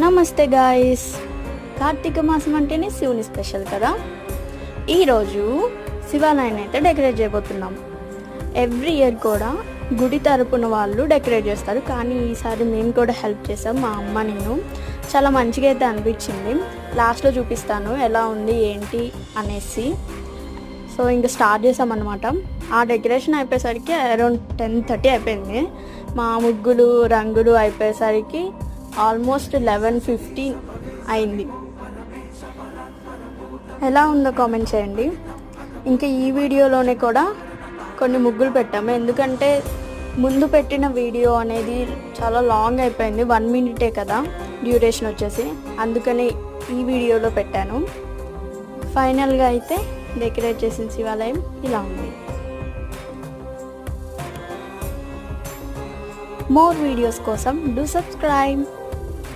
నమస్తే గాయస్, కార్తీక మాసం అంటేనే శివుని స్పెషల్ కదా. ఈరోజు శివాలయాన్ని అయితే డెకరేట్ చేయబోతున్నాం. ఎవ్రీ ఇయర్ కూడా గుడి తరపున వాళ్ళు డెకరేట్ చేస్తారు, కానీ ఈసారి మేము కూడా హెల్ప్ చేసాం. మా అమ్మ నేను చాలా మంచిగా అయితే అనిపించింది. లాస్ట్లో చూపిస్తాను ఎలా ఉంది ఏంటి అనేసి. సో ఇంకా స్టార్ట్ చేసామన్నమాట. ఆ డెకరేషన్ అయిపోయేసరికి అరౌండ్ 10:30 అయిపోయింది. మా ముగ్గులు రంగులు అయిపోయేసరికి ఆల్మోస్ట్ 11:15 అయింది. ఎలా ఉందో కామెంట్ చేయండి. ఇంకా ఈ వీడియోలోనే కూడా కొన్ని ముగ్గులు పెట్టాము, ఎందుకంటే ముందు పెట్టిన వీడియో అనేది చాలా లాంగ్ అయిపోయింది. 1 మినిటే కదా డ్యూరేషన్ వచ్చేసి, అందుకని ఈ వీడియోలో పెట్టాను. ఫైనల్గా అయితే డెకరేట్ చేసిన శివాలయం ఇలా ఉంది. మోర్ వీడియోస్ కోసం డూ సబ్స్క్రైబ్.